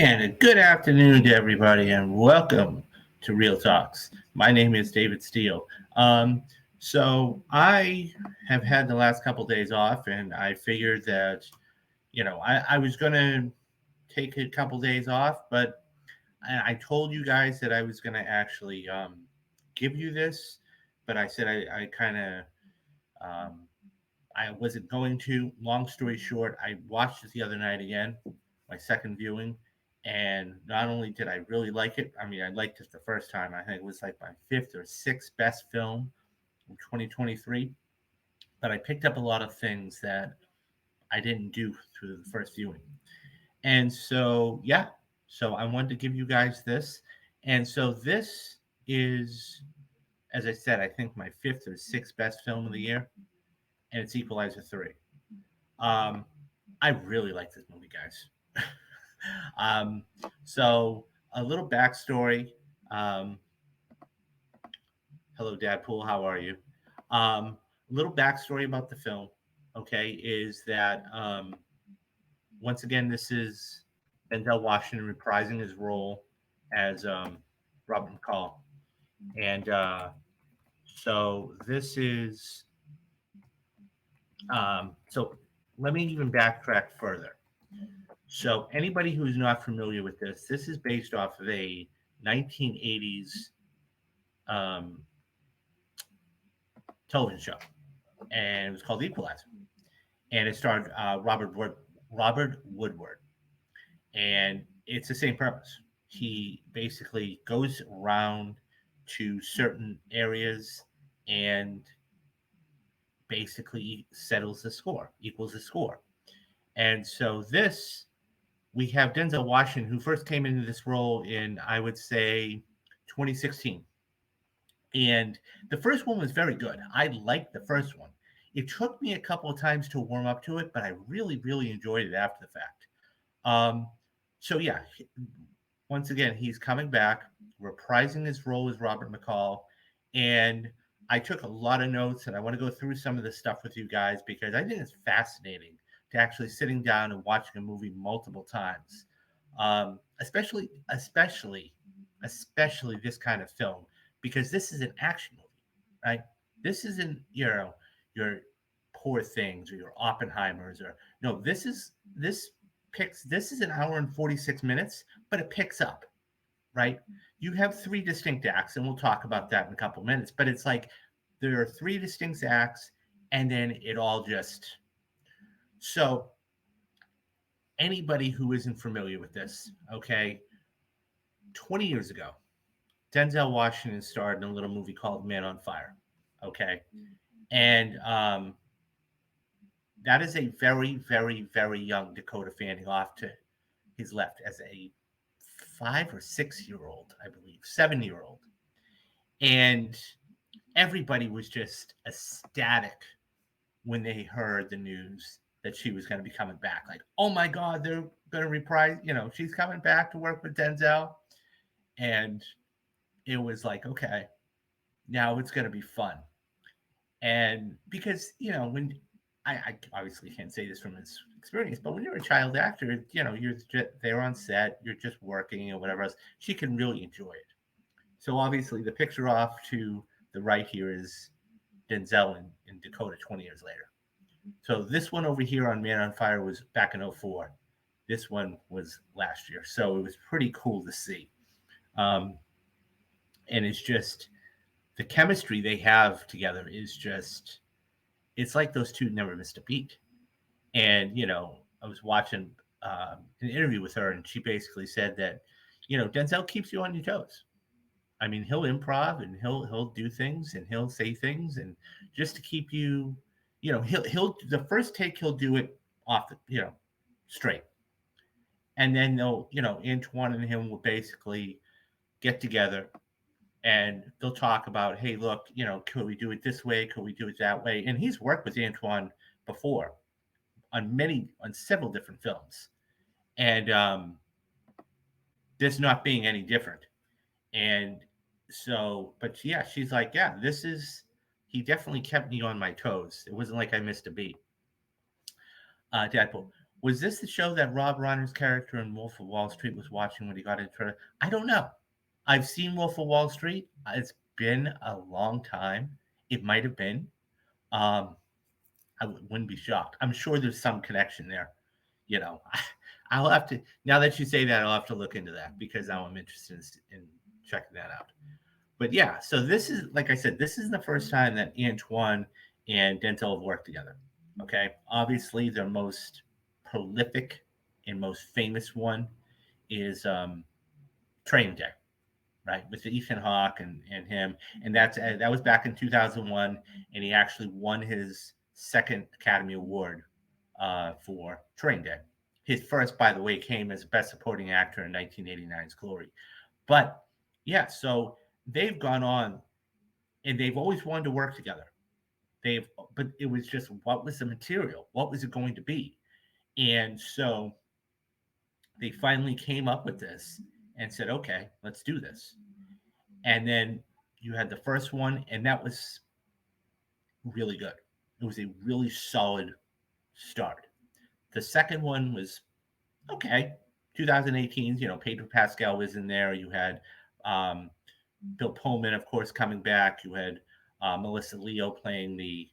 And good afternoon to everybody, and welcome to Real Talks. My name is David Steele. I have had the last couple days off, and I figured that I was going to take a couple days off, but I told you guys that I was going to actually give you this, but I said I kind of um, I wasn't going to. Long story short, I watched it the other night again, my second viewing, and not only did I really like it, I mean, I liked it the first time. I think it was like my fifth or sixth best film in 2023, but I picked up a lot of things that I didn't do through the first viewing. And so, yeah, so I wanted to give you guys this. And so this is, as I said, I think my fifth or sixth best film of the year, and it's Equalizer 3. Um, I really like this movie, guys. um, so a little backstory. Um, Hello, Dadpool. How are you? A little backstory about the film. Okay, is that once again this is Denzel Washington reprising his role as Robert McCall, and so this is so. Let me even backtrack further. So, anybody who's not familiar with this is based off of a 1980s um, television show, and it was called Equalizer, and it starred Robert Woodward, and it's the same premise. He basically goes around to certain areas and basically settles the score, equals the score, and so this we have Denzel Washington, who first came into this role in, I would say, 2016. And the first one was very good. I liked the first one. It took me a couple of times to warm up to it, but I really, really enjoyed it after the fact. Um, so, yeah, once again, he's coming back, reprising his role as Robert McCall. And I took a lot of notes, and I want to go through some of this stuff with you guys because I think it's fascinating to actually sitting down and watching a movie multiple times, especially this kind of film, because this is an action movie, right? This isn't your Poor Things or your Oppenheimers or no. This is an hour and 46 minutes, but it picks up, right? You have three distinct acts, and we'll talk about that in a couple minutes. But it's like there are three distinct acts, and then it all just so anybody who isn't familiar with this, okay, 20 years ago, Denzel Washington starred in a little movie called Man on Fire, okay, and that is a very, very, very young Dakota Fanning off to his left as a 5 or 6 year old, I believe, 7 year old. And everybody was just ecstatic when they heard the news that she was going to be coming back. Like, oh my God, they're going to reprise, she's coming back to work with Denzel. And it was like, okay, now it's going to be fun. And because, when I obviously can't say this from his experience, but when you're a child actor, you're just there on set, you're just working or whatever else. She can really enjoy it. So obviously, the picture off to the right here is Denzel in Dakota 20 years later. So this one over here on Man on Fire was back in '04. This one was last year. So it was pretty cool to see. Um, and it's just the chemistry they have together is just, it's like those two never missed a beat. And, I was watching an interview with her, and she basically said that, Denzel keeps you on your toes. I mean, he'll improv and he'll do things and he'll say things and just to keep you, he'll the first take he'll do it off the, straight, and then they'll, Antoine and him will basically get together and they'll talk about, hey, look, could we do it this way? Could we do it that way? And he's worked with Antoine before on several different films, and this not being any different. And so, but yeah, she's like, yeah, he definitely kept me on my toes. It wasn't like I missed a beat. Deadpool. Was this the show that Rob Reiner's character in Wolf of Wall Street was watching when he got into it? I don't know. I've seen Wolf of Wall Street. It's been a long time. It might have been. Um, I wouldn't be shocked. I'm sure there's some connection there. You know, I'll have to, now that you say that, I'll have to look into that because now I'm interested in checking that out. But yeah, so this is, like I said, this is the first time that Antoine and Denzel have worked together. Okay. Obviously, their most prolific and most famous one is Training Day, right? With Ethan Hawke and him. And that was back in 2001. And he actually won his second Academy Award for Training Day. His first, by the way, came as Best Supporting Actor in 1989's Glory. But yeah, so they've gone on and they've always wanted to work together. They've, but it was just what was the material? What was it going to be? And so they finally came up with this and said, okay, let's do this. And then you had the first one, and that was really good. It was a really solid start. The second one was okay. 2018, Pedro Pascal was in there. You had um, Bill Pullman, of course, coming back. You had Melissa Leo playing the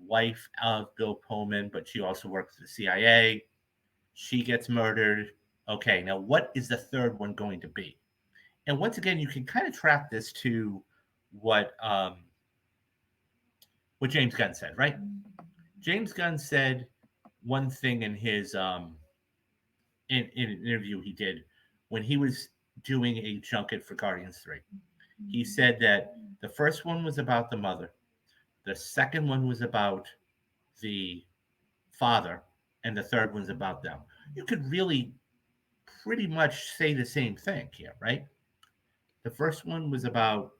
wife of Bill Pullman, but she also worked for the CIA. She gets murdered. Okay, now what is the third one going to be? And once again, you can kind of track this to what what James Gunn said, right? James Gunn said one thing in his in an interview he did when he was doing a junket for Guardians 3. He said that the first one was about the mother, the second one was about the father, and the third one's about them. You could really pretty much say the same thing here, right? The first one was about,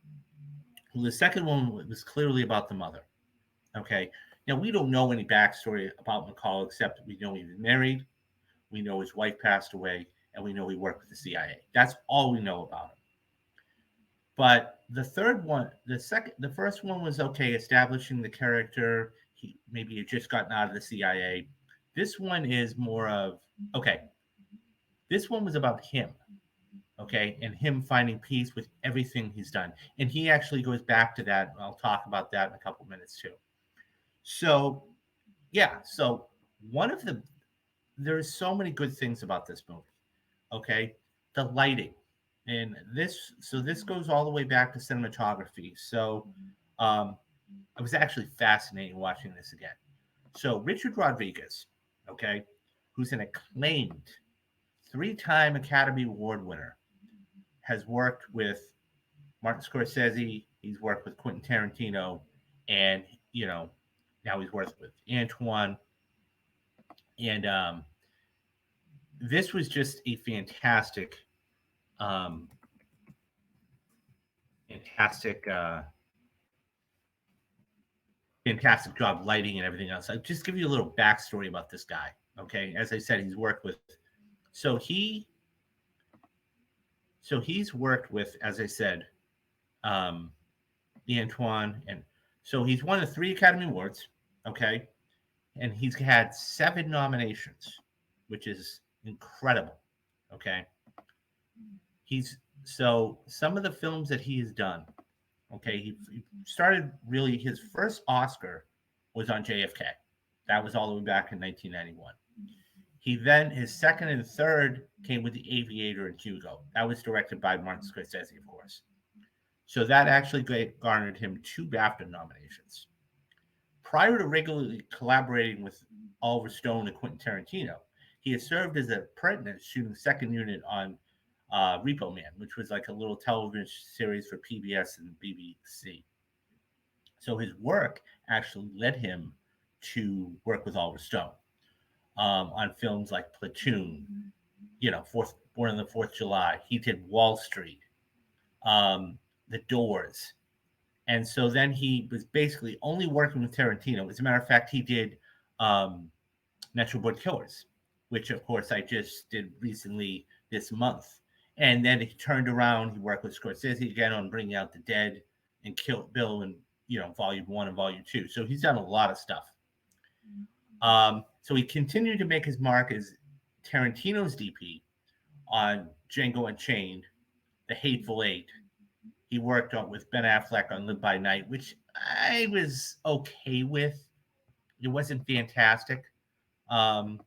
well, the second one was clearly about the mother. Okay. Now, we don't know any backstory about McCall except we know he was married, we know his wife passed away, and we know he worked with the CIA. That's all we know about him. But the third one, the first one was okay, establishing the character. He maybe had just gotten out of the CIA. This one is more of, okay, this one was about him, okay, and him finding peace with everything he's done. And he actually goes back to that. And I'll talk about that in a couple minutes too. So, yeah, so one of the, there's so many good things about this movie, okay? The lighting. And this goes all the way back to cinematography. So, it was actually fascinating watching this again. So, Richard Rodriguez, okay, who's an acclaimed 3-time Academy Award winner, has worked with Martin Scorsese, he's worked with Quentin Tarantino, and now he's worked with Antoine. And this was just a um, fantastic, fantastic job lighting and everything else. I'll just give you a little backstory about this guy. Okay, as I said, he's worked with. So he, he's worked with, as I said, um, Antoine, and so he's won the 3 Academy Awards. Okay, and he's had 7 nominations, which is incredible. Okay, he's so some of the films that he has done. Okay, he started really his first Oscar was on JFK. That was all the way back in 1991. He then his second and third came with The Aviator and Hugo. That was directed by Martin Scorsese, of course. So that actually garnered him 2 BAFTA nominations. Prior to regularly collaborating with Oliver Stone and Quentin Tarantino, he has served as an apprentice shooting second unit on Repo Man, which was like a little television series for PBS and BBC. So his work actually led him to work with Oliver Stone on films like Platoon, Born on the 4th of July. He did Wall Street, The Doors. And so then he was basically only working with Tarantino. As a matter of fact, he did Natural Born Killers, which of course I just did recently this month. And then he turned around. He worked with Scorsese again on Bringing Out the Dead and Kill Bill and Volume 1 and Volume 2. So he's done a lot of stuff. So he continued to make his mark as Tarantino's DP on Django Unchained, The Hateful Eight. He worked on with Ben Affleck on Live by Night, which I was okay with. It wasn't fantastic. Um,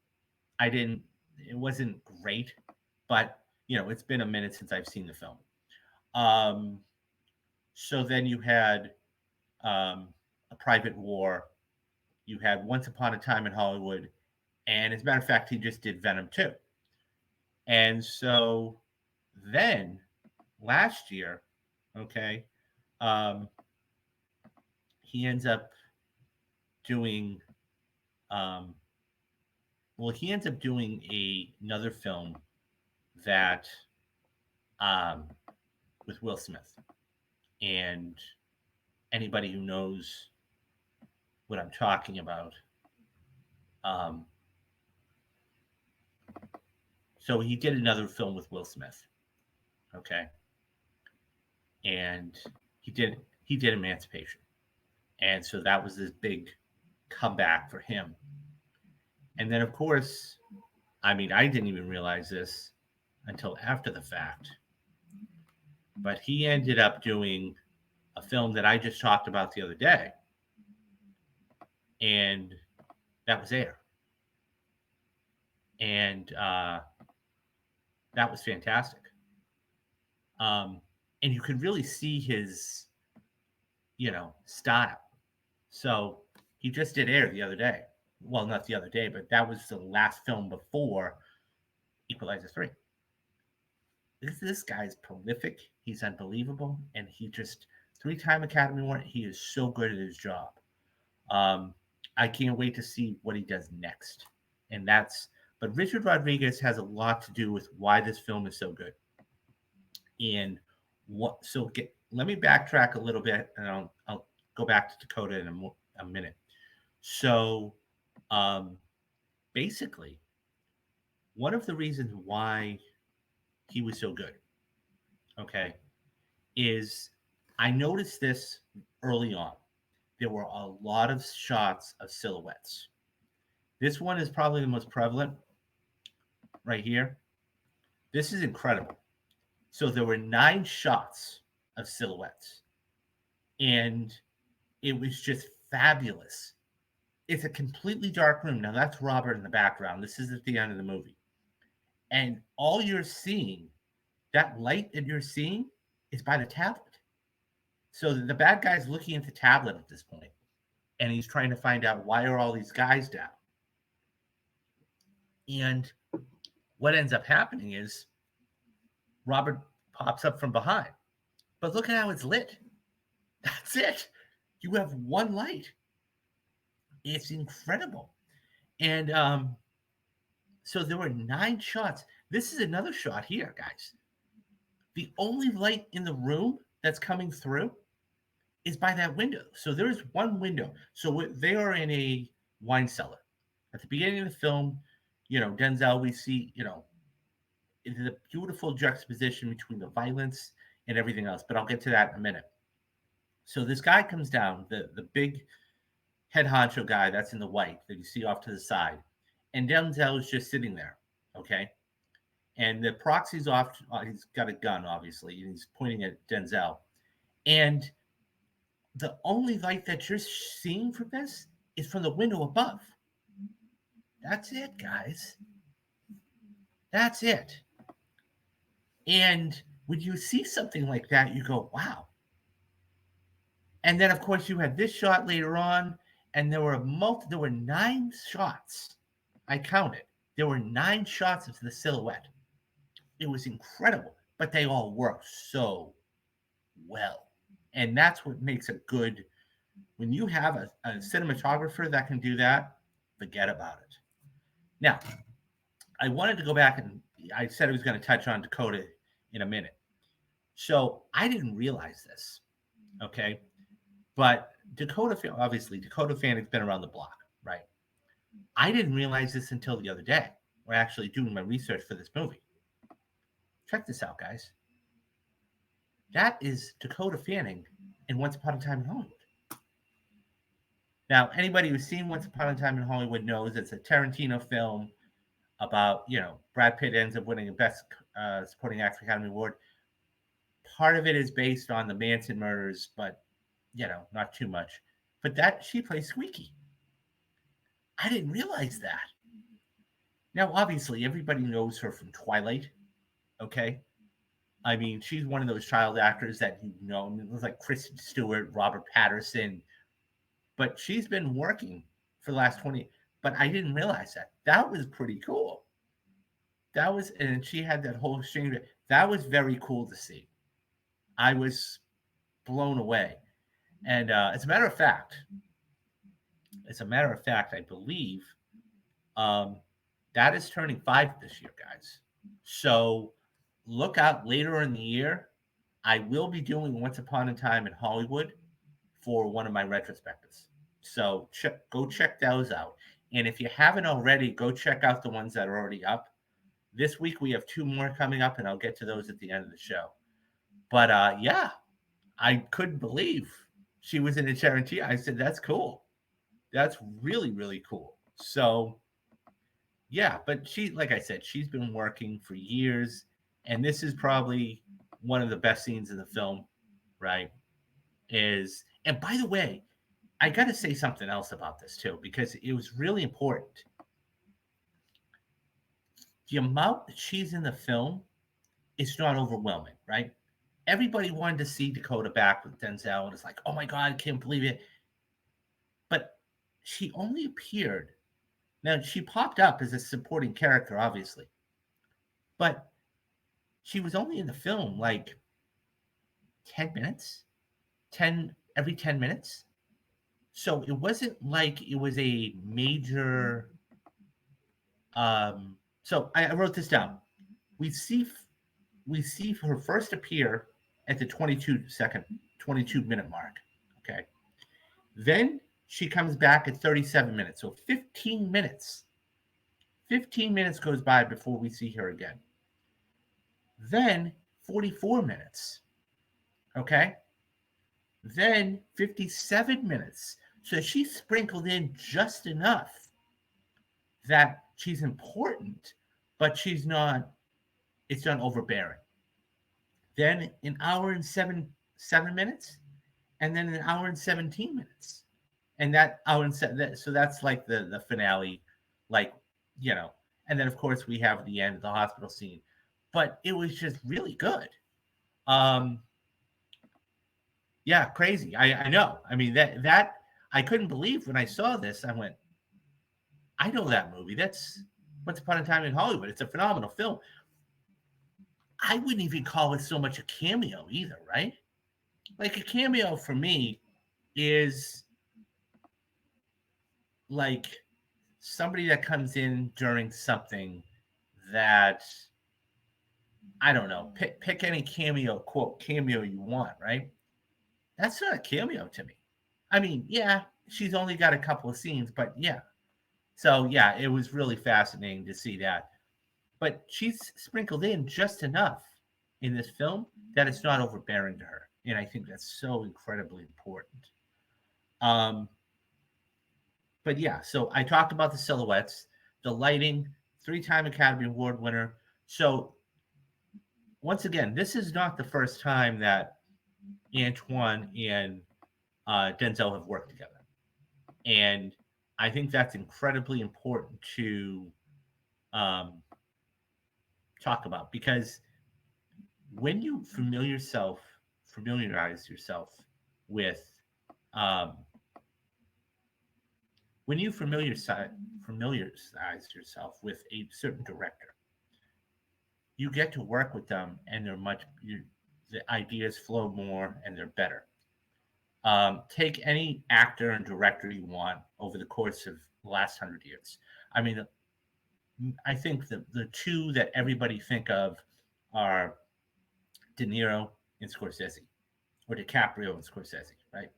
I didn't. It wasn't great, but it's been a minute since I've seen the film. Um, so then you had A Private War. You had Once Upon a Time in Hollywood, and as a matter of fact, he just did Venom 2. And so then last year, okay, um, he ends up doing, um, he ends up doing another film that um, with Will Smith. And anybody who knows what I'm talking about, um, so he did another film with Will Smith, okay, and he did Emancipation, and so that was this big comeback for him. And then, of course, I mean, I didn't even realize this until after the fact, but he ended up doing a film that I just talked about the other day, and that was Air, and that was fantastic. Um, and you could really see his, style. So he just did Air the other day. Well, not the other day, but that was the last film before Equalizer 3. This guy's prolific. He's unbelievable. And he just, 3-time Academy Award, he is so good at his job. Um, I can't wait to see what he does next. But Richard Rodriguez has a lot to do with why this film is so good. And let me backtrack a little bit, and I'll go back to Dakota in a minute. So, um, basically, one of the reasons why he was so good, okay, is I noticed this early on. There were a lot of shots of silhouettes. This one is probably the most prevalent right here. This is incredible. So there were 9 shots of silhouettes, and it was just fabulous. It's a completely dark room. Now that's Robert in the background. This is at the end of the movie. And all you're seeing, that light that you're seeing, is by the tablet. So the bad guy's looking at the tablet at this point, and he's trying to find out why are all these guys down. And what ends up happening is Robert pops up from behind. But look at how it's lit. That's it. You have one light. It's incredible. And so there were 9 shots. This is another shot here, guys. The only light in the room that's coming through is by that window. So there is one window. So they are in a wine cellar. At the beginning of the film, Denzel, we see, the beautiful juxtaposition between the violence and everything else. But I'll get to that in a minute. So this guy comes down, the big head honcho guy that's in the white that you see off to the side. And Denzel is just sitting there, okay? And the proxy's off. He's got a gun, obviously, and he's pointing at Denzel. And the only light that you're seeing from this is from the window above. That's it, guys. That's it. And when you see something like that, you go, wow. And then, of course, you had this shot later on, and there were 9 shots. I counted. There were 9 shots of the silhouette. It was incredible, but they all worked so well. And that's what makes it good. When you have a cinematographer that can do that, forget about it. Now, I wanted to go back, and I said I was going to touch on Dakota in a minute. So I didn't realize this, okay? But Dakota Fanning's been around the block, right? I didn't realize this until the other day. We're actually doing my research for this movie. Check this out, guys. That is Dakota Fanning in Once Upon a Time in Hollywood. Now, anybody who's seen Once Upon a Time in Hollywood knows it's a Tarantino film about, Brad Pitt ends up winning a Best Supporting Actor Academy Award. Part of it is based on the Manson murders, but, not too much. But that she plays Squeaky. I didn't realize that. Now, obviously, everybody knows her from Twilight, okay? I mean, she's one of those child actors that it was like Kristen Stewart, Robert Patterson, but she's been working for the last 20. But I didn't realize that. That was pretty cool. And she had that whole exchange. That was very cool to see. I was blown away. And as a matter of fact, I believe um, that is turning 5 this year, guys. So look out later in the year. I will be doing Once Upon a Time in Hollywood for one of my retrospectives. So go check those out. And if you haven't already, go check out the ones that are already up. This week we have 2 more coming up, and I'll get to those at the end of the show. But yeah, I couldn't believe she was in a Tarantino. I said, that's cool. That's really, really cool. So yeah, but like I said, she's been working for years, and this is probably one of the best scenes in the film, right? And by the way, I got to say something else about this too, because it was really important. The amount that she's in the film is not overwhelming, right? Everybody wanted to see Dakota back with Denzel, and it's like, oh my God, I can't believe it. But she only appeared. Now, she popped up as a supporting character, obviously, but she was only in the film like 10 minutes, 10 every 10 minutes. So it wasn't like it was a major. So I wrote this down. We see we see her first appear at the 22-minute mark. Okay. Then she comes back at 37 minutes. So 15 minutes. 15 minutes goes by before we see her again. Then 44 minutes. Okay. Then 57 minutes. So she's sprinkled in just enough that she's important, but it's not overbearing. Then an hour and seven minutes, and then an hour and 17 minutes. And that hour and so that's like the finale, like, you know, and then of course we have the end of the hospital scene. But it was just really good. Um yeah, crazy. I know. I mean that I couldn't believe when I saw this. I went, I know that movie. That's Once Upon a Time in Hollywood. It's a phenomenal film. I wouldn't even call it so much a cameo either, right? Like a cameo for me is like somebody that comes in during something that I don't know. Pick any cameo you want, right? That's not a cameo to me. I mean, yeah, she's only got a couple of scenes, but yeah. So yeah, it was really fascinating to see that. But she's sprinkled in just enough in this film that it's not overbearing to her. And I think that's so incredibly important. Um, but yeah, so I talked about the silhouettes, the lighting, 3-time Academy Award winner. So once again, this is not the first time that Antoine and Denzel have worked together. And I think that's incredibly important to um, talk about because when you familiarize yourself with um, when you familiarize yourself with a certain director, you get to work with them, and the ideas flow more, and they're better. Take any actor and director you want over the course of the last 100 years. I mean, I think the two that everybody think of are De Niro and Scorsese, or DiCaprio and Scorsese, right?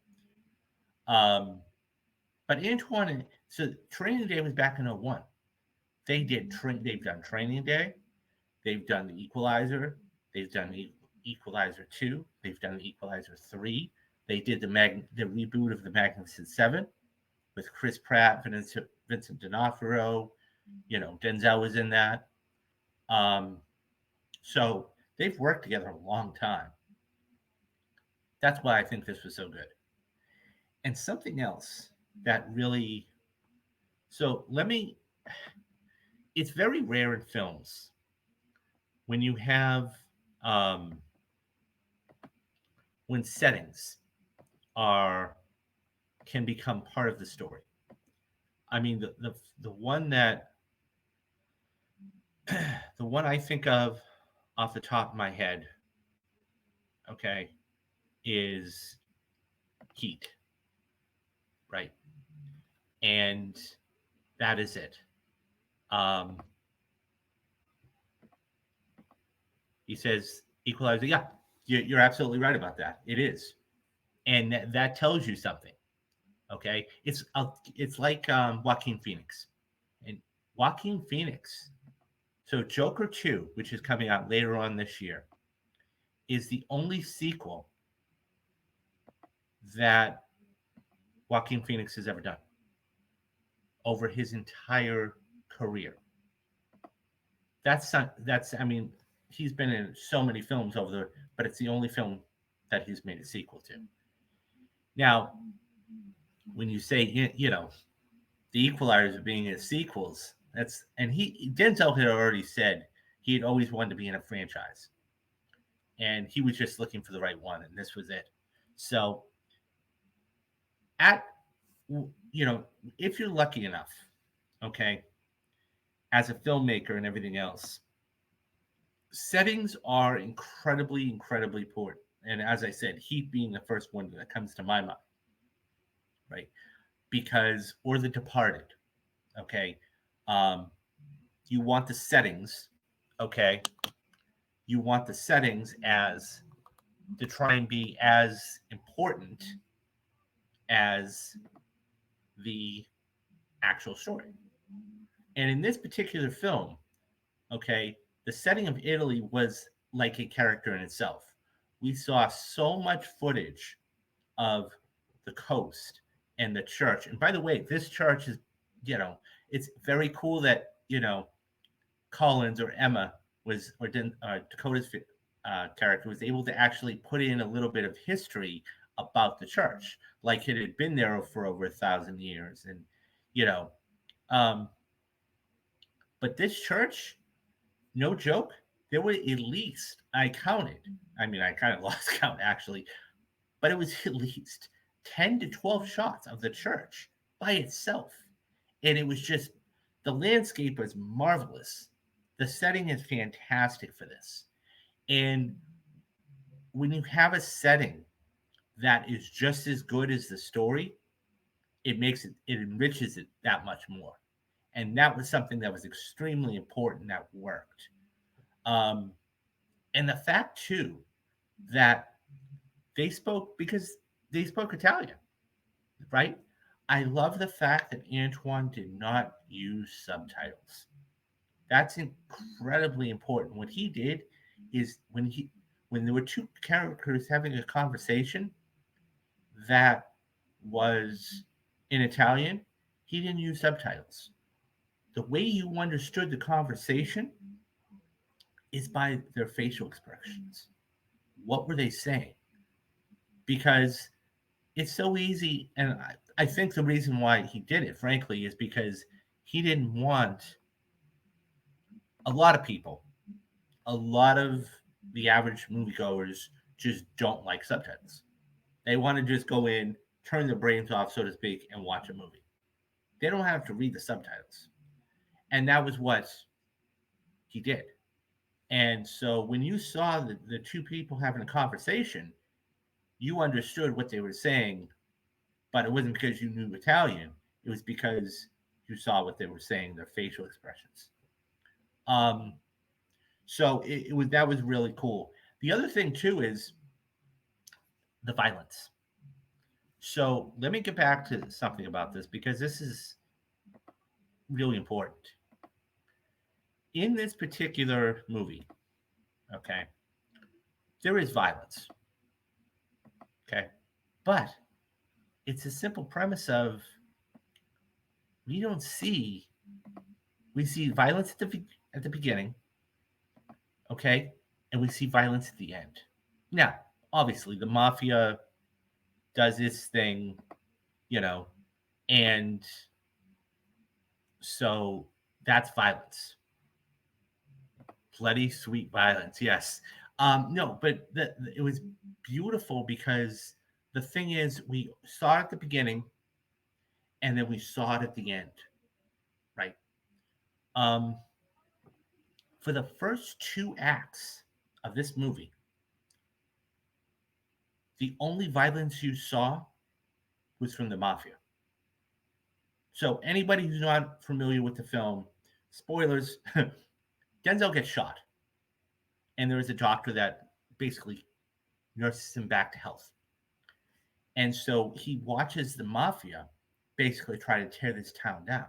Um, but Antoine, so Training Day was back in 01. They've done Training Day, they've done the Equalizer, they've done the Equalizer 2, they've done the Equalizer 3, they did the reboot of the Magnificent Seven. with Chris Pratt, Vincent D'Onofrio. Denzel was in that. Um, so they've worked together a long time. That's why I think this was so good. And something else that really, so let me, it's very rare in films when you have, um, when settings are, can become part of the story. I mean, the one that, the one I think of off the top of my head, okay, is Heat, right? And that is it. Um, he says Equalizer. Yeah, you're absolutely right about that. It is, and that tells you something. Okay, it's like Joaquin Phoenix, and Joaquin Phoenix. So Joker 2, which is coming out later on this year, is the only sequel that Joaquin Phoenix has ever done over his entire career. That's I mean, he's been in so many films over there, but it's the only film that he's made a sequel to. Now, when you say the Equalizer being his sequels, that's and he Denzel had already said he had always wanted to be in a franchise, and he was just looking for the right one, and this was it. So, at you know, if you're lucky enough, okay, as a filmmaker and everything else, settings are incredibly, incredibly important. And as I said, Heat being the first one that comes to my mind, right? Because, or The Departed, okay? Um, you want the settings, okay? You want the settings as to try and be as important as the actual story. And in this particular film, okay, the setting of Italy was like a character in itself. We saw so much footage of the coast and the church. And by the way, this church is, it's very cool that, Collins or Emma was, or Dakota's character was able to actually put in a little bit of history about the church, like it had been there for over 1,000 years. And, you know, um, but this church, no joke, there were at least, I counted, I mean, I kind of lost count actually, but it was at least 10 to 12 shots of the church by itself. And it was just, the landscape was marvelous. The setting is fantastic for this. And when you have a setting that is just as good as the story, it enriches it that much more. And that was something that was extremely important that worked. Um, and the fact, too, that they spoke, because they spoke Italian, right? I love the fact that Antoine did not use subtitles. That's incredibly important. What he did is when there were two characters having a conversation that was in Italian, he didn't use subtitles. The way you understood the conversation is by their facial expressions. What were they saying? Because it's so easy, and I think the reason why he did it, frankly, is because he didn't want a lot of people, a lot of the average moviegoers just don't like subtitles. They want to just go in, turn their brains off, so to speak, and watch a movie. They don't have to read the subtitles. And that was what he did. And so when you saw the two people having a conversation, you understood what they were saying, but it wasn't because you knew Italian. It was because you saw what they were saying, their facial expressions. Um, so it was that was really cool. The other thing too is the violence. So let me get back to something about this because this is really important. In this particular movie, okay, there is violence, okay, but it's a simple premise of we don't see we see violence at the beginning, okay, and we see violence at the end. Now, obviously, the mafia does its thing, you know, and so that's violence, bloody sweet violence. Yes, no, but it was beautiful because the thing is, we saw it at the beginning, and then we saw it at the end, right? Um, for the first two acts of this movie, the only violence you saw was from the mafia. So anybody who's not familiar with the film, spoilers, Denzel gets shot, and there is a doctor that basically nurses him back to health. And so he watches the mafia basically try to tear this town down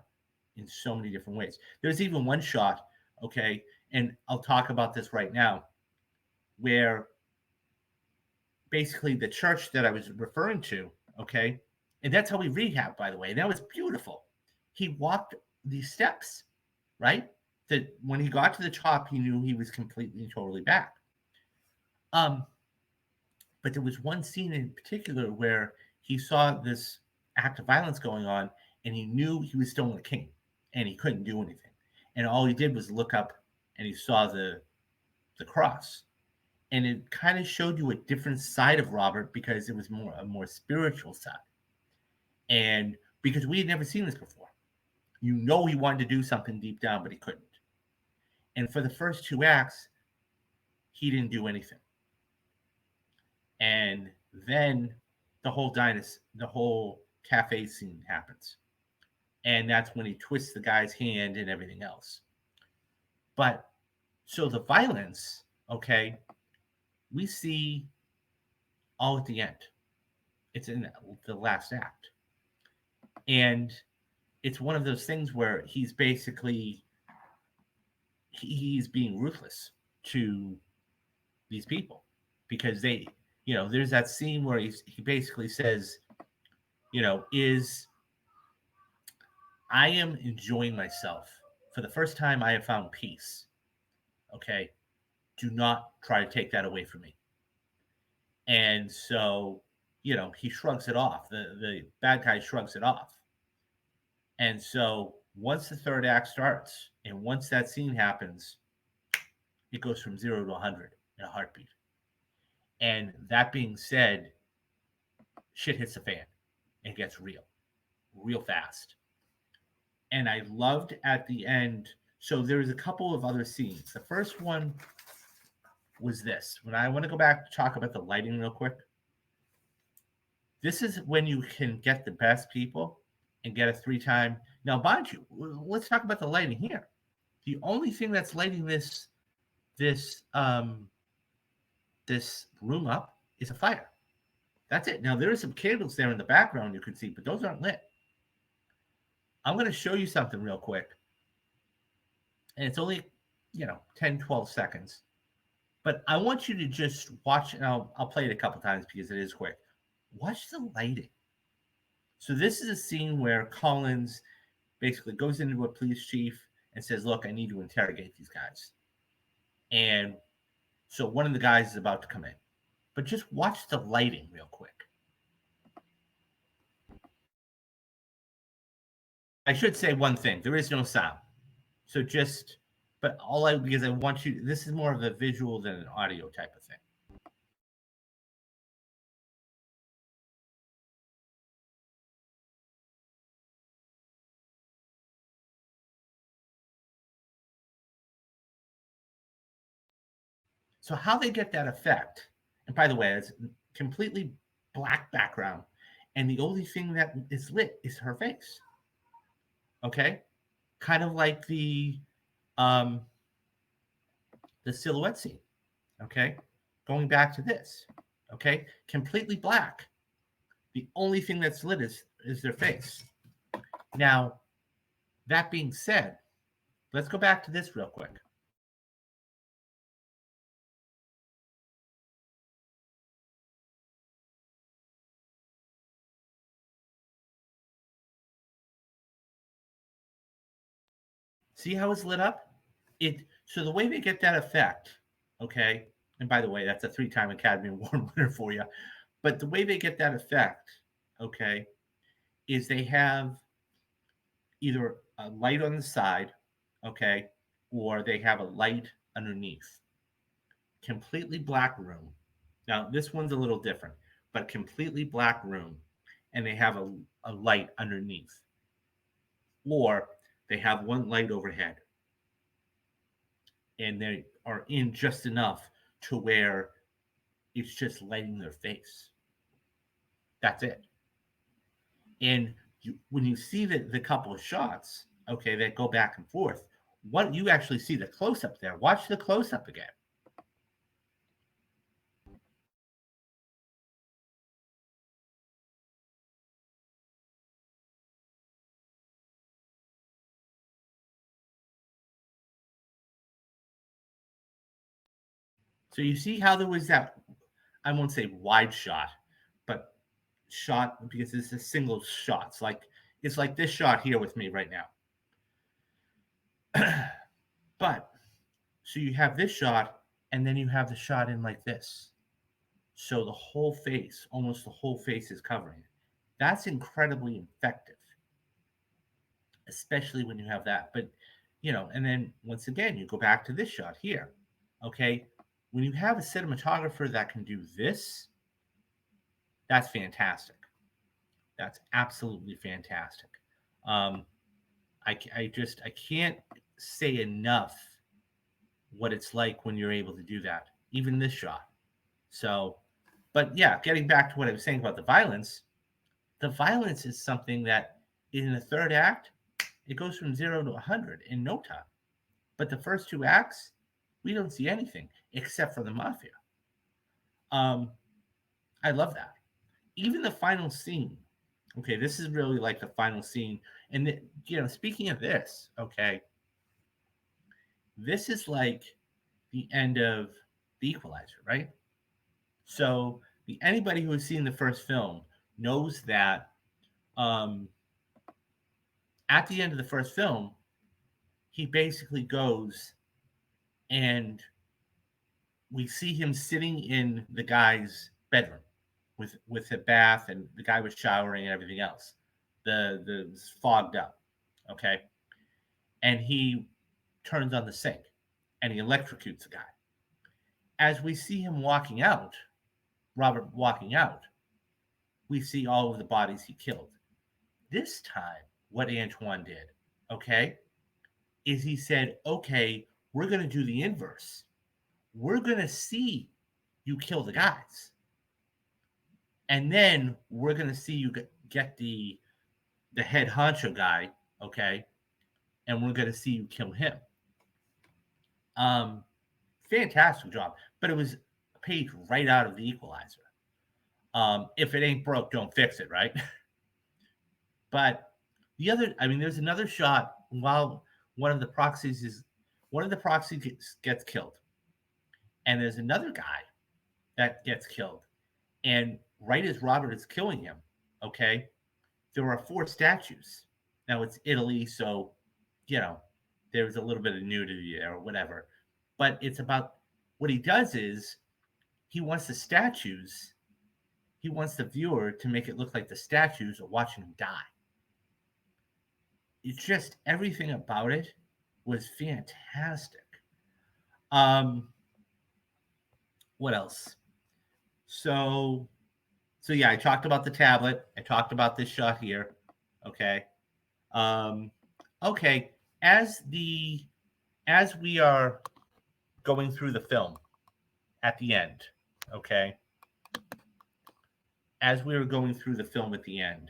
in so many different ways. There's even one shot, okay, and I'll talk about this right now, where basically the church that I was referring to, okay, and that's how we rehab, by the way. And that was beautiful. He walked these steps, right? That when he got to the top, he knew he was completely and totally back. Um, but there was one scene in particular where he saw this act of violence going on, and he knew he was still in the king, and he couldn't do anything. And all he did was look up, and he saw the cross, and it kind of showed you a different side of Robert because it was more a more spiritual side, and because we had never seen this before, you know, he wanted to do something deep down, but he couldn't. And for the first two acts, he didn't do anything. And then the whole cafe scene happens, and that's when he twists the guy's hand and everything else. But so the violence, okay, we see all at the end. It's in the last act, and it's one of those things where he's being ruthless to these people because they, you know, there's that scene where he basically says, you know, is I am enjoying myself for the first time. I have found peace. Okay, do not try to take that away from me. And so, you know, he shrugs it off. The bad guy shrugs it off. And so once the third act starts and once that scene happens, it goes from 0 to 100 in a heartbeat. And that being said, shit hits the fan and gets real fast. And I loved at the end. So there's a couple of other scenes. The first one was this. When I want to go back to talk about the lighting real quick, this is when you can get the best people and get a 3-time. Now, mind you, let's talk about the lighting here. The only thing that's lighting this um, this room up is a fire. That's it. Now there are some candles there in the background you can see, but those aren't lit. I'm going to show you something real quick, and it's only 10, 12 seconds. But I want you to just watch, and I'll play it a couple times because it is quick. Watch the lighting. So this is a scene where Collins basically goes into a police chief and says, "Look, I need to interrogate these guys." And so one of the guys is about to come in. But just watch the lighting real quick. I should say one thing. There is no sound. So because I want you, this is more of a visual than an audio type of thing. So how they get that effect, and by the way, it's completely black background, and the only thing that is lit is her face. Okay, kind of like um, the silhouette scene. Okay, going back to this. Okay, completely black. The only thing that's lit is their face. Now, that being said, let's go back to this real quick. See how it's lit up? It so the way they get that effect, okay. And by the way, that's a three-time Academy Award winner for you. But the way they get that effect, okay, is they have either a light on the side, okay, or they have a light underneath. Completely black room. Now, this one's a little different, but completely black room, and they have a light underneath, or they have one light overhead, and they are in just enough to where it's just lighting their face. That's it. And when you see the couple of shots, okay, that go back and forth, what you actually see the close up there. Watch the close up again. So you see how there was that, I won't say wide shot, but shot because it's a single shot. It's like this shot here with me right now. But so you have this shot, and then you have the shot in like this. So the whole face, almost the whole face is covering it. That's incredibly effective, especially when you have that. But and then once again, you go back to this shot here. Okay. When you have a cinematographer that can do this, that's fantastic. That's absolutely fantastic. Um, I can't say enough what it's like when you're able to do that, even this shot. So, but yeah, getting back to what I was saying about the violence is something that in the third act, it goes from 0 to 100 in no time. But the first two acts, we don't see anything except for the mafia. Um, I love that. Even the final scene. Okay, this is really like the final scene. And speaking of this, okay, this is like the end of the Equalizer, right? So anybody who has seen the first film knows that um, at the end of the first film, he basically goes and we see him sitting in the guy's bedroom with a bath, and the guy was showering and everything else. The fogged up, okay, and he turns on the sink and he electrocutes the guy. As we see him walking out, Robert walking out, we see all of the bodies he killed. This time, what Antoine did, okay, is he said, okay, we're going to do the inverse. We're going to see you kill the guys. And then we're going to see you get the head honcho guy, okay, and we're going to see you kill him. Um, Fantastic job, but it was a page right out of the Equalizer. If it ain't broke, don't fix it, right? But I mean, there's another shot while one of the proxies gets killed, and there's another guy that gets killed, and right as Robert is killing him, okay, there are four statues. Now it's Italy, so you know there's a little bit of nudity there or whatever, but it's about what he does is he wants the statues, he wants the viewer to make it look like the statues are watching him die. It's just everything about it was fantastic. Um, what else? So, yeah, I talked about the tablet. I talked about this shot here. Okay. Um, okay. As we are going through the film at the end, okay. As we were going through the film at the end,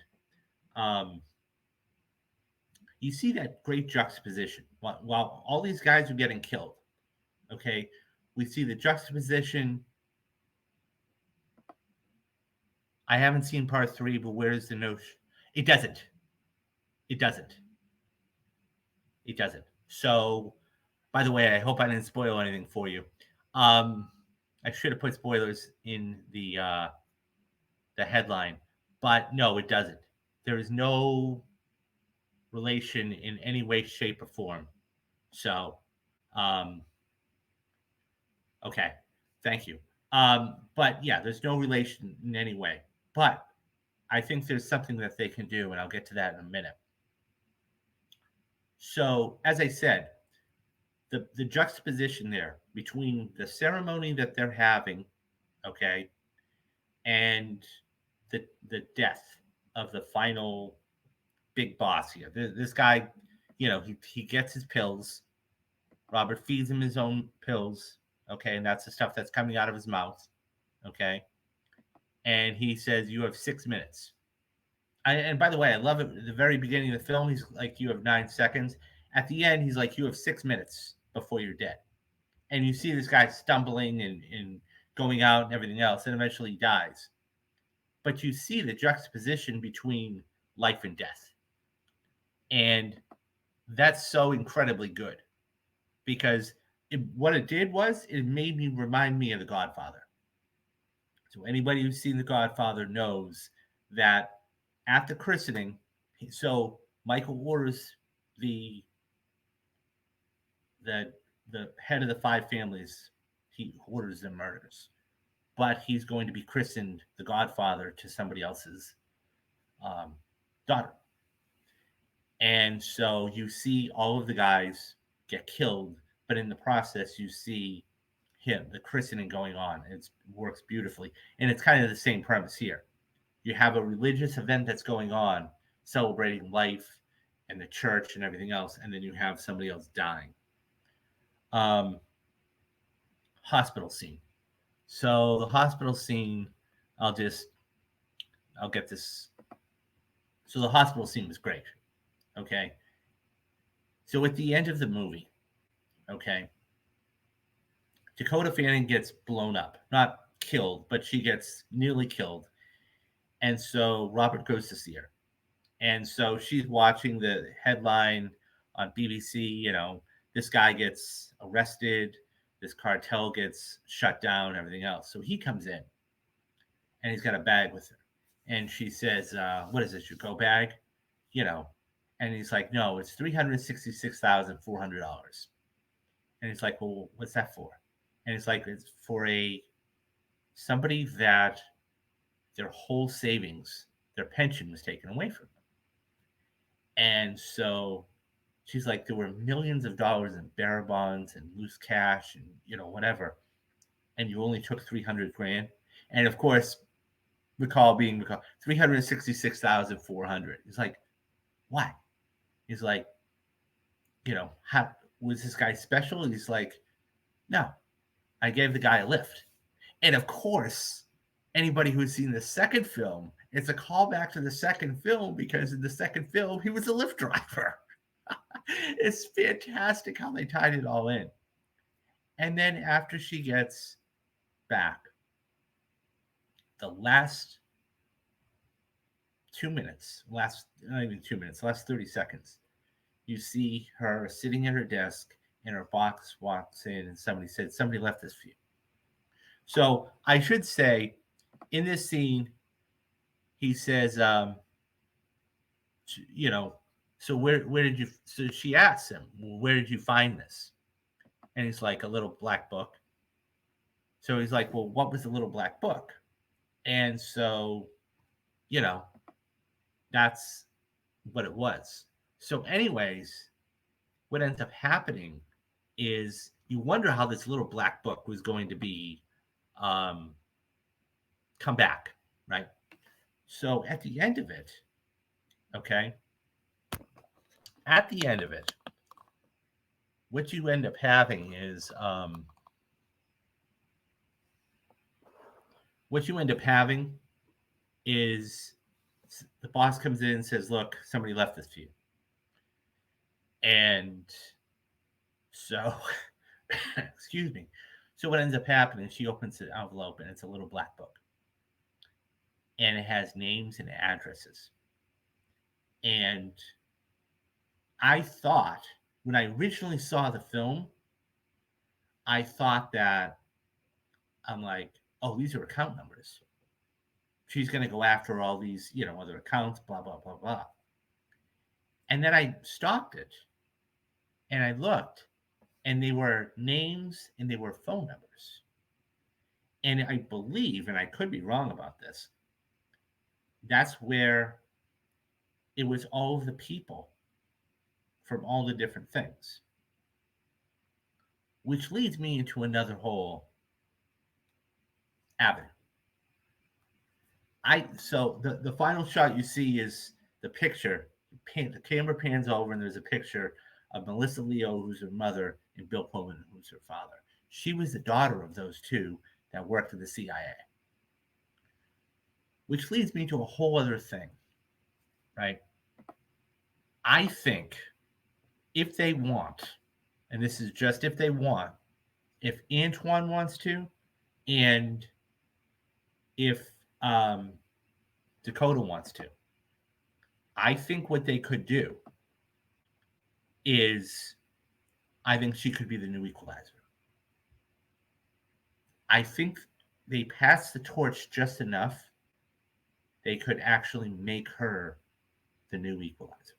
um, you see that great juxtaposition while all these guys are getting killed. Okay, we see the juxtaposition. I haven't seen part three, but where's the notion? It doesn't. It doesn't. It doesn't. So, by the way, I hope I didn't spoil anything for you. Um, I should have put spoilers in the headline, but no, it doesn't. There is no relation in any way, shape, or form So, um, okay, thank you. But yeah, there's no relation in any way. But I think there's something that they can do, and I'll get to that in a minute. So, as I said, the juxtaposition there between the ceremony that they're having, okay, and the death of the final big boss here. This guy, he gets his pills. Robert feeds him his own pills, okay, and that's the stuff that's coming out of his mouth, okay. And he says, "You have 6 minutes." And by the way, I love it. At the very beginning of the film, he's like, "You have 9 seconds." At the end, he's like, "You have 6 minutes before you're dead." And you see this guy stumbling and going out and everything else, and eventually he dies. But you see the juxtaposition between life and death. And that's so incredibly good because what it did was it made me remind me of The Godfather. So anybody who's seen The Godfather knows that at the christening, so Michael orders the the the head of the five families, he orders their murders, but he's going to be christened the Godfather to somebody else's um, daughter. And so you see all of the guys get killed, but in the process, you see the christening going on. It works beautifully. And it's kind of the same premise here. You have a religious event that's going on, celebrating life and the church and everything else, and then you have somebody else dying. Um, Hospital scene. So the hospital scene, I'll just, I'll get this. So the hospital scene was great. Okay. So at the end of the movie, okay, Dakota Fanning gets blown up, not killed, but she gets nearly killed. And so Robert goes to see her. And so she's watching the headline on BBC, this guy gets arrested, this cartel gets shut down, everything else. So he comes in and he's got a bag with her. And she says, "What is this, your go bag?" You know, and he's like, "No, it's $366,400." And he's like, "Well, what's that for?" And it's like, "It's for somebody that their whole savings, their pension was taken away from them." And so she's like, "There were millions of dollars in bearer bonds and loose cash and, whatever. And you only took 300 grand." And of course, recall 366,400. He's like, "Why?" He's like, how was this guy special? He's like, "No, I gave the guy a lift." And of course, anybody who's seen the second film, it's a callback to the second film because in the second film, he was a Lyft driver. It's fantastic how they tied it all in. And then after she gets back, the last 2 minutes, not even 2 minutes, last 30 seconds, you see her sitting at her desk and her box walks in and somebody said, "Somebody left this for you." So I should say in this scene, he says, you know, "So where did you?" So she asks him, "Well, where did you find this?" And he's like, "A little black book." So he's like, "Well, what was the little black book?" And so, you know, that's what it was. So, anyways, what ends up happening is you wonder how this little black book was going to be um, come back, right? So at the end of it, okay, at the end of it, what you end up having is what you end up having is the boss comes in and says, "Look, somebody left this for you." And so, excuse me. So what ends up happening is she opens the envelope and it's a little black book. And it has names and addresses. And I thought, when I originally saw the film, I thought that I'm like, "Oh, these are account numbers. She's going to go after all these, other accounts, blah, blah, blah, blah." And then I stopped it And I looked, and they were names and they were phone numbers. And I believe, and I could be wrong about this, that's where it was all of the people from all the different things, which leads me into another whole avenue. The final shot you see is the picture. The camera pans over, and there's a picture of Melissa Leo, who's her mother, and Bill Pullman, who's her father. She was the daughter of those two that worked for the CIA. Which leads me to a whole other thing, right? I think if they want, and this is just if they want, if Antoine wants to, and if Dakota wants to, I think what they could do is I think she could be the new Equalizer. I think they pass the torch just enough. They could actually make her the new Equalizer.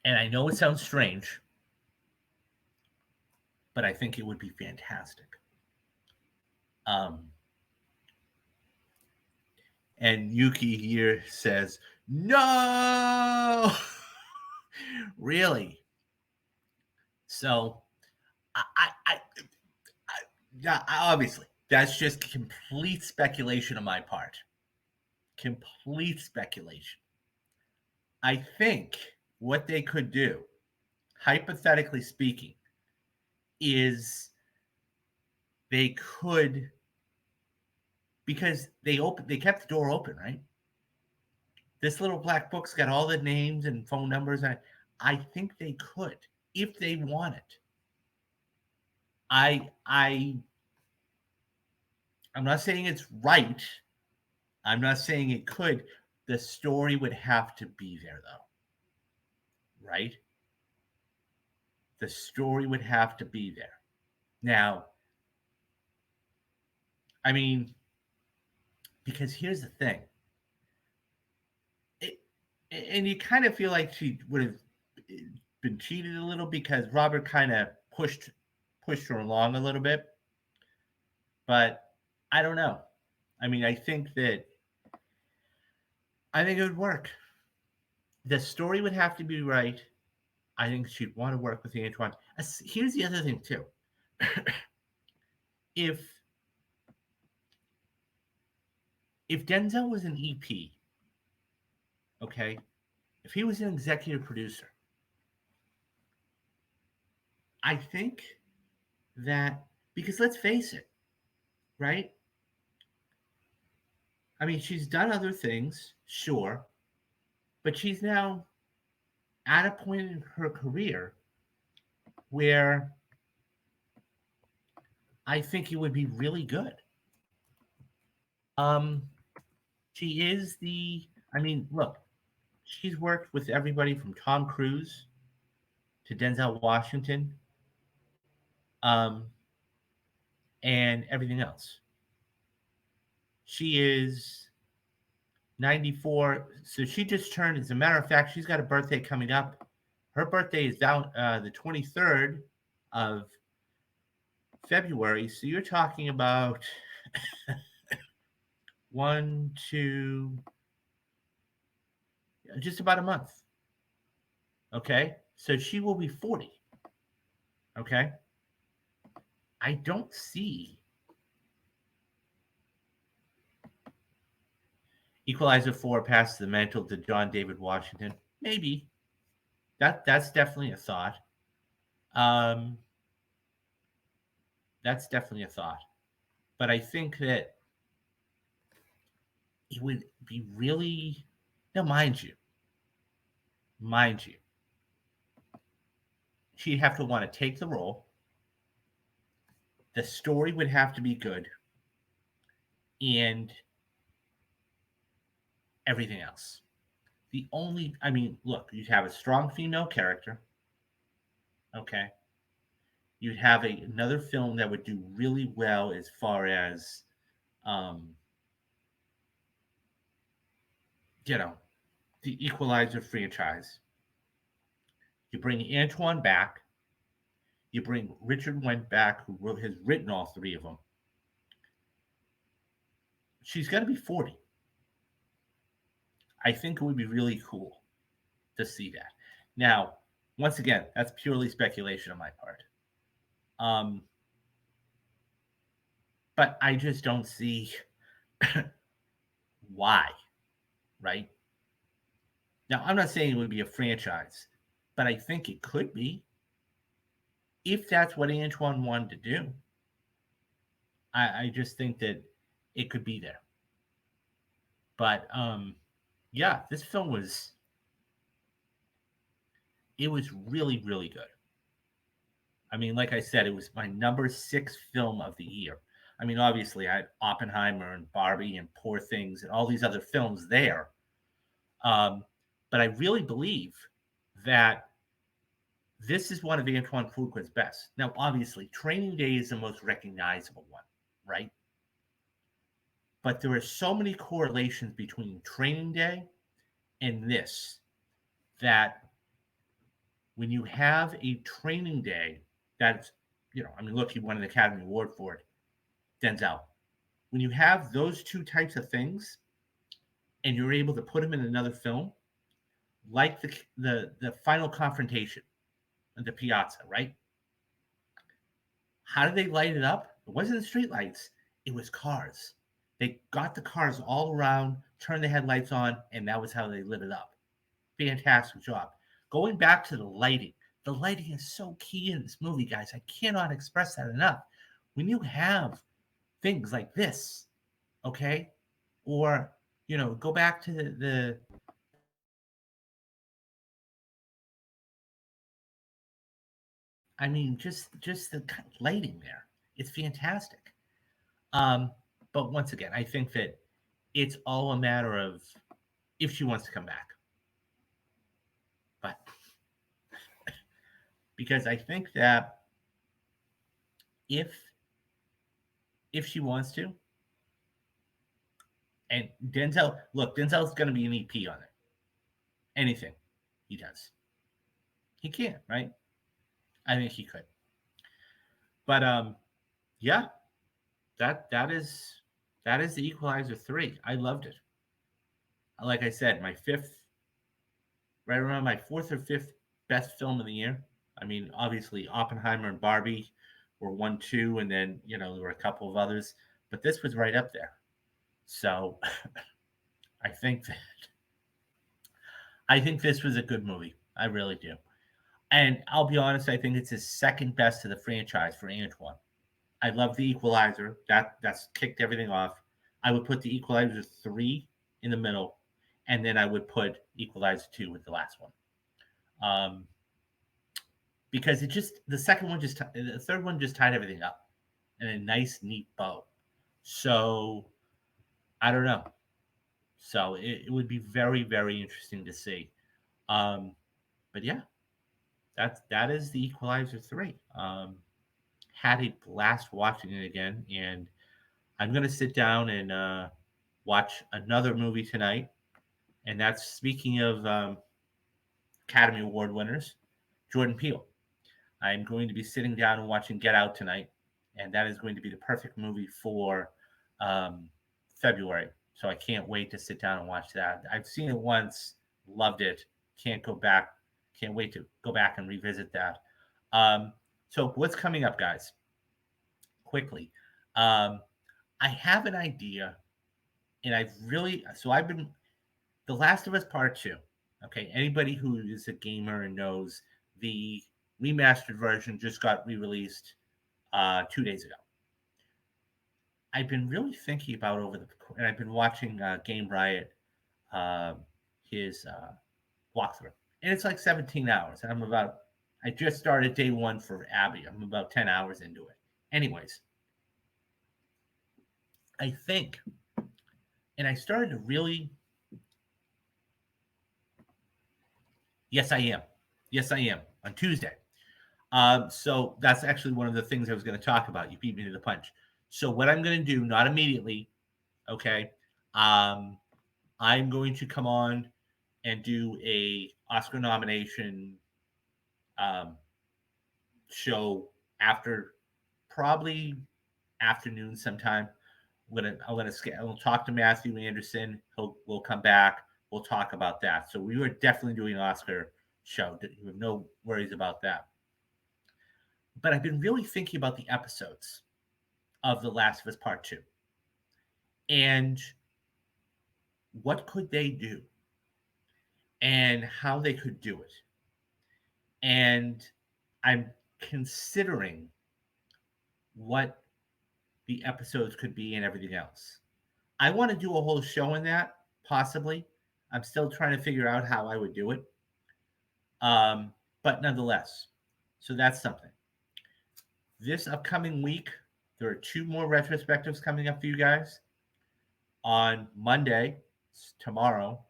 And I know it sounds strange, but I think it would be fantastic. Um, and Yuki here says, "No, really." So, yeah, obviously, that's just complete speculation on my part. Complete speculation. I think what they could do, hypothetically speaking, is they could, because they kept the door open, right? This little black book's got all the names and phone numbers. And I think they could, if they wanted. I I'm not saying it's right. I'm not saying it could. The story would have to be there, though, right? The story would have to be there. Now, I mean, because here's the thing, it, and you kind of feel like she would have been cheated a little because Robert kind of pushed her along a little bit, but I don't know. I mean, I think it would work. The story would have to be right. I think she'd want to work with Antoine. Here's the other thing too. if if Denzel was an EP, okay, if he was an executive producer, I think that, because let's face it, right? I mean, she's done other things, sure, but she's now at a point in her career where I think it would be really good. Um, she is I mean, look, she's worked with everybody from Tom Cruise to Denzel Washington, um, and everything else. She is 94, so she just turned. As a matter of fact, she's got a birthday coming up. Her birthday is down the 23rd of February. So you're talking about one, two, just about a month. Okay, so she will be 40. Okay, I don't see Equalizer 4 passes the mantle to John David Washington. Maybe that's definitely a thought. Um, that's definitely a thought. But I think that it would be really, now, mind you, she'd have to want to take the role. The story would have to be good, and everything else. I mean, look, you'd have a strong female character. Okay. You'd have another film that would do really well as far as, um, you know, the Equalizer franchise. You bring Antoine back. You bring Richard Wendt back, who has written all three of them. She's got to be 40. I think it would be really cool to see that. Now, once again, that's purely speculation on my part. Um, but I just don't see why, right? Now, I'm not saying it would be a franchise, but I think it could be if that's what Antoine wanted to do. I just think that it could be there. But yeah, this film was really, really good. I mean, like I said, it was my number 6 film of the year. I mean, obviously, I had Oppenheimer and Barbie and Poor Things and all these other films there. Um, but I really believe that this is one of Antoine Fuqua's best. Now, obviously, Training Day is the most recognizable one, right? But there are so many correlations between Training Day and this that when you have a Training Day that's, I mean, look, he won an Academy Award for it, Denzel. When you have those two types of things and you're able to put them in another film, like the final confrontation at the piazza, right? How did they light it up? It wasn't street lights, it was cars. They got the cars all around, turned the headlights on, and that was how they lit it up. Fantastic job. Going back to the lighting is so key in this movie, guys. I cannot express that enough. When you have things like this, okay, or go back to the I mean, just the lighting there, it's fantastic. Um, but once again, I think that it's all a matter of if she wants to come back. But because I think that if she wants to, and Denzel's going to be an EP on it. Anything he does, he can, right? I think he could. But yeah, that is the Equalizer 3. I loved it. Like I said, my fifth, right around my fourth or fifth best film of the year. I mean, obviously Oppenheimer and Barbie were 1, 2, and then there were a couple of others, but this was right up there. So I think that this was a good movie. I really do. And I'll be honest, I think it's his second best to the franchise for Antoine. I love the Equalizer. That's kicked everything off. I would put the Equalizer 3 in the middle, and then I would put Equalizer 2 with the last one. Because the third one just tied everything up in a nice, neat bow. So I don't know. So it would be very, very interesting to see. But yeah, that is the Equalizer 3. Had a blast watching it again, and I'm gonna sit down and watch another movie tonight. And that's, speaking of Academy Award winners, Jordan Peele. I'm going to be sitting down and watching Get Out tonight, and that is going to be the perfect movie for February. So I can't wait to sit down and watch that. I've seen it once, loved it. Can't go back. Can't wait to go back and revisit that. So what's coming up, guys? Quickly, I have an idea, and I've been The Last of Us Part 2. Okay, anybody who is a gamer and knows, the remastered version just got re-released 2 days ago. I've been really thinking about and I've been watching Game Riot, his walkthrough, and it's like 17 hours. And I just started day one for Abby. I'm about 10 hours into it. Anyways, I think, and I started to really, yes, I am. Yes, I am, on Tuesday. So that's actually one of the things I was going to talk about. You beat me to the punch. So what I'm going to do, not immediately, okay, I'm going to come on and do a Oscar nomination um, show after probably afternoon sometime. I'll talk to Matthew Anderson. We'll come back. We'll talk about that. So we were definitely doing an Oscar show. You have no worries about that. But I've been really thinking about the episodes of The Last of Us Part Two and what could they do and how they could do it. And I'm considering what the episodes could be and everything else. I want to do a whole show in that, possibly. I'm still trying to figure out how I would do it. But nonetheless, so that's something. This upcoming week, there are two more retrospectives coming up for you guys. On Monday, tomorrow,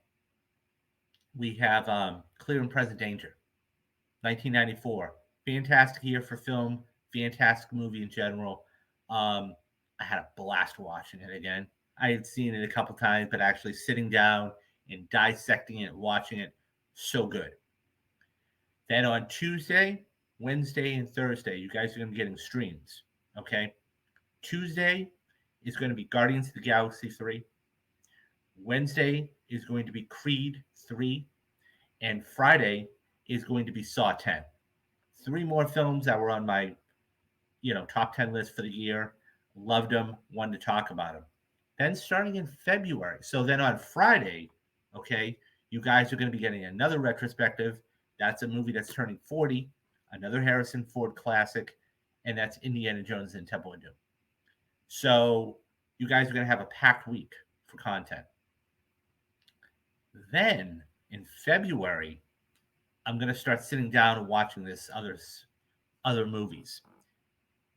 we have Clear and Present Danger, 1994. Fantastic year for film, fantastic movie in general. I had a blast watching it again. I had seen it a couple times, but actually sitting down and dissecting it, watching it, so good. Then on Tuesday, Wednesday, and Thursday, you guys are going to be getting streams. Okay. Tuesday is going to be Guardians of the Galaxy 3. Wednesday is going to be Creed 3. And Friday is going to be Saw 10. Three more films that were on my, top 10 list for the year. Loved them, wanted to talk about them. Then starting in February. So then on Friday, okay, you guys are going to be getting another retrospective. That's a movie that's turning 40, another Harrison Ford classic, and that's Indiana Jones and Temple of Doom. So you guys are going to have a packed week for content. Then in February, I'm going to start sitting down and watching this other movies.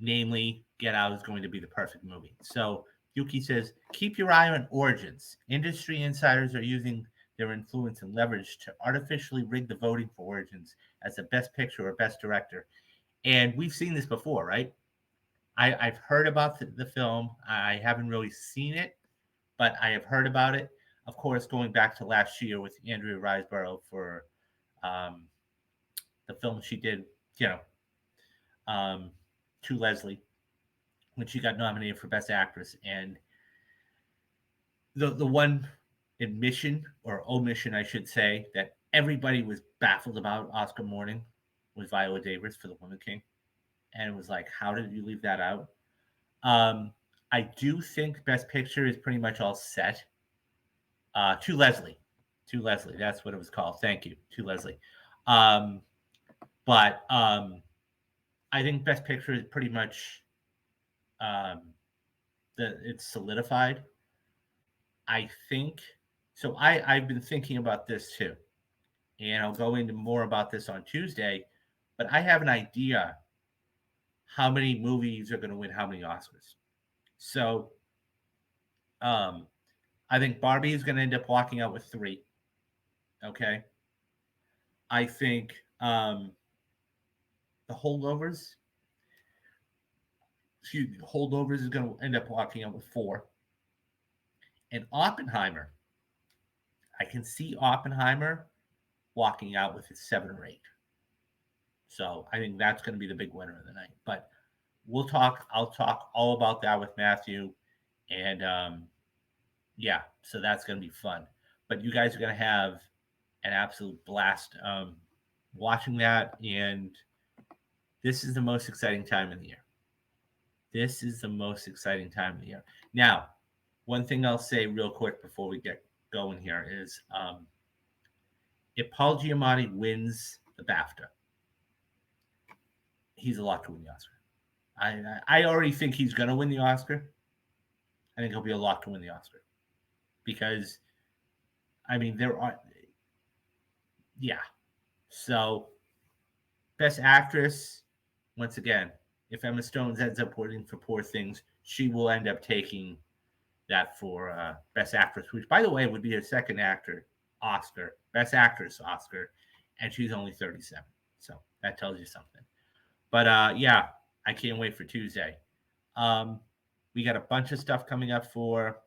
Namely, Get Out is going to be the perfect movie. So Yuki says, keep your eye on Origins. Industry insiders are using their influence and leverage to artificially rig the voting for Origins as the best picture or best director. And we've seen this before, right? I've heard about the film. I haven't really seen it, but I have heard about it. Of course, going back to last year with Andrea Riseborough for the film she did, to Leslie when she got nominated for Best Actress. And the one admission or omission, I should say, that everybody was baffled about Oscar morning was Viola Davis for The Woman King. And it was like, how did you leave that out? I do think Best Picture is pretty much all set. To Leslie. That's what it was called. Thank you. To Leslie. But I think Best Picture is pretty much it's solidified. I think so. I've been thinking about this too, and I'll go into more about this on Tuesday. But I have an idea how many movies are going to win how many Oscars. So, I think Barbie is going to end up walking out with 3. Okay. I think the Holdovers. Holdovers is going to end up walking out with 4. And Oppenheimer, I can see Oppenheimer walking out with 7 or 8. So I think that's going to be the big winner of the night. But I'll talk all about that with Matthew. And yeah, so that's going to be fun. But you guys are going to have an absolute blast watching that. And this is the most exciting time of the year. This is the most exciting time of the year. Now, one thing I'll say real quick before we get going here is if Paul Giamatti wins the BAFTA, he's a lock to win the Oscar. I already think he's going to win the Oscar. I think he'll be a lock to win the Oscar. Because, I mean, yeah. So, Best Actress, once again, if Emma Stone ends up winning for Poor Things, she will end up taking that for Best Actress, which, by the way, would be a second actor Oscar, Best Actress Oscar, and she's only 37. So that tells you something. But yeah, I can't wait for Tuesday. We got a bunch of stuff coming up for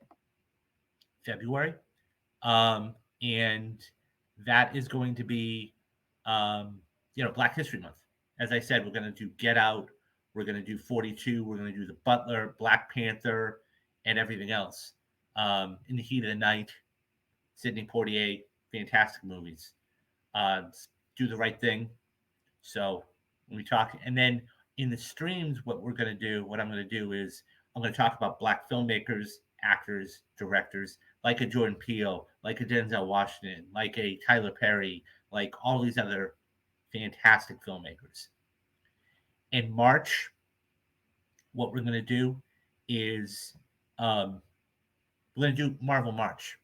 February, and that is going to be Black History Month. As I said, we're going to do Get Out, we're going to do 42, we're going to do The Butler, Black Panther, and everything else. In the Heat of the Night, Sidney Poitier, fantastic movies. Do the Right Thing. So when we talk, and then in the streams, what I'm going to do is I'm going to talk about Black filmmakers, actors, directors, like a Jordan Peele, like a Denzel Washington, like a Tyler Perry, like all these other fantastic filmmakers. In March, what we're going to do is we're going to do Marvel March.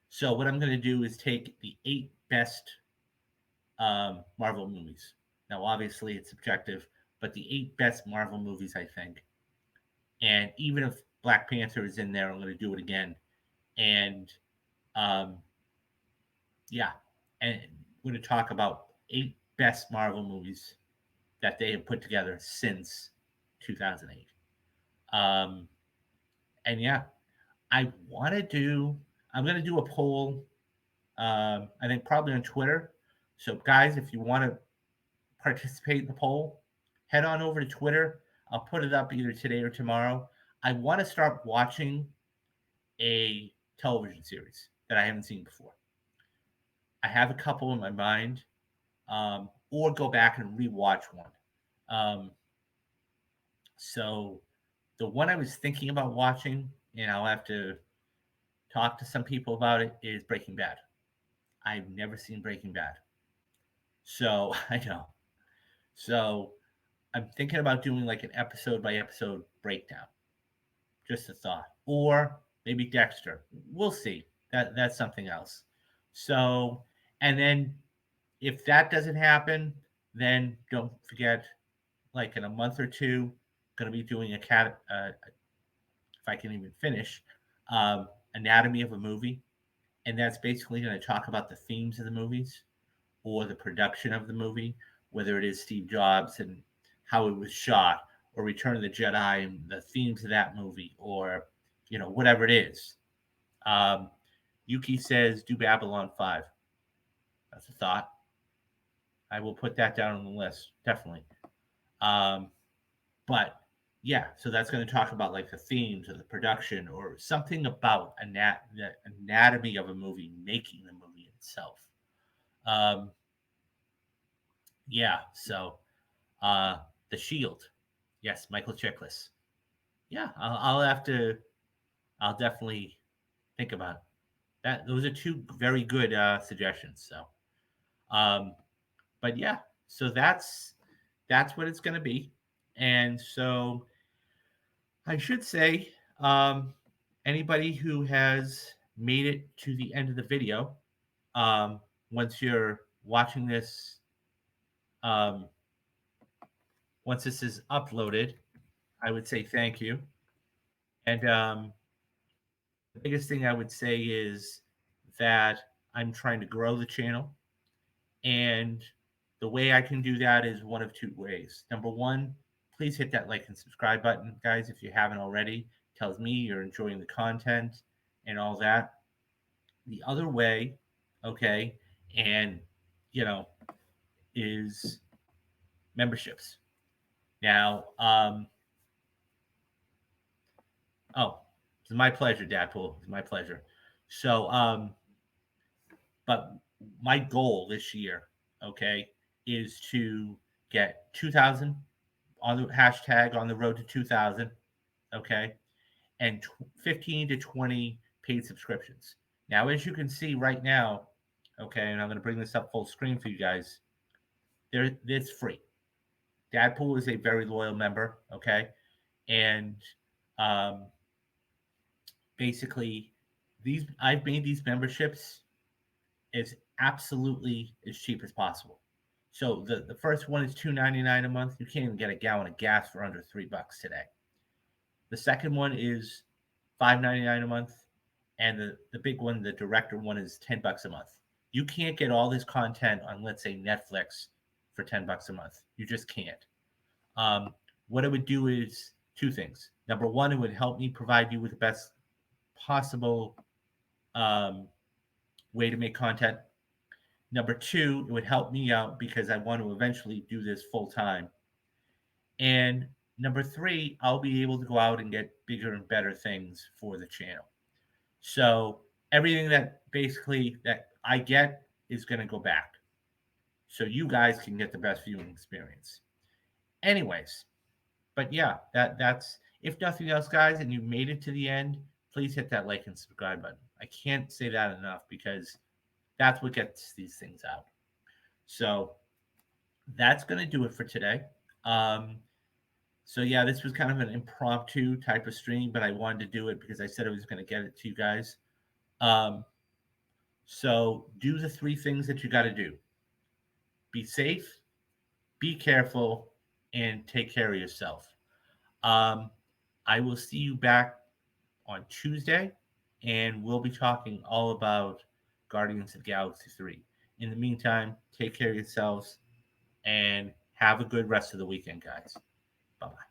So what I'm going to do is take the 8 best Marvel movies. Now, obviously, it's subjective, but the 8 best Marvel movies, I think. And even if Black Panther is in there, I'm going to do it again. And um, yeah, and we're going to talk about 8 best Marvel movies that they have put together since 2008. Um, and yeah, I want to do. I'm going to do a poll. I think probably on Twitter. So guys, if you want to participate in the poll, head on over to Twitter. I'll put it up either today or tomorrow. I want to start watching a television series that I haven't seen before. I have a couple in my mind, or go back and rewatch one. Um, so the one I was thinking about watching, and I'll have to talk to some people about it, is Breaking Bad. I've never seen Breaking Bad. So I know. So I'm thinking about doing like an episode by episode breakdown. Just a thought. Or maybe Dexter. We'll see. That's something else. So, and then if that doesn't happen, then don't forget, like in a month or two, going to be doing if I can even finish, anatomy of a movie, and that's basically going to talk about the themes of the movies or the production of the movie, whether it is Steve Jobs and how it was shot, or Return of the Jedi and the themes of that movie, or whatever it is. Um, Yuki says, "Do Babylon 5." That's a thought. I will put that down on the list, definitely. Um, but yeah, so that's going to talk about like the themes of the production or something about the anatomy of a movie, making the movie itself. Um, yeah, so uh, The Shield. Yes, Michael Chiklis. Yeah, I'll have to. I'll definitely think about that. Those are two very good suggestions. So, um, but yeah, so that's what it's going to be. And so I should say, anybody who has made it to the end of the video, um, once you're watching this, um, once this is uploaded, I would say thank you. And the biggest thing I would say is that I'm trying to grow the channel. And the way I can do that is one of two ways. Number one, please hit that like and subscribe button, guys, if you haven't already. It tells me you're enjoying the content and all that. The other way, okay, and you know, is memberships. Now, oh, it's my pleasure, Dadpool. It's my pleasure. So, but my goal this year, okay, is to get 2,000 on the hashtag on the road to 2,000, okay, and 15 to 20 paid subscriptions. Now, as you can see right now, okay, and I'm going to bring this up full screen for you guys. It's free. Dadpool is a very loyal member, okay, and um, basically, I've made these memberships as absolutely as cheap as possible. So the first one is $2.99 a month. You can't even get a gallon of gas for under $3 today. The second one is $5.99 a month, and the big one, the director one, is $10 a month. You can't get all this content on, let's say, Netflix for $10 a month. You just can't. What it would do is two things. Number one, it would help me provide you with the best possible way to make content. Number two, it would help me out because I want to eventually do this full time. And number three, I'll be able to go out and get bigger and better things for the channel. So everything that basically that I get is going to go back. So you guys can get the best viewing experience. Anyways, but yeah, that's if nothing else, guys, and you made it to the end, please hit that like and subscribe button. I can't say that enough because that's what gets these things out. So that's going to do it for today. Um, so yeah, this was kind of an impromptu type of stream, but I wanted to do it because I said I was going to get it to you guys. Um, so do the three things that you got to do: be safe, be careful, and take care of yourself. Um, I will see you back on Tuesday, and we'll be talking all about Guardians of the Galaxy 3. In the meantime, take care of yourselves and have a good rest of the weekend, guys. Bye bye.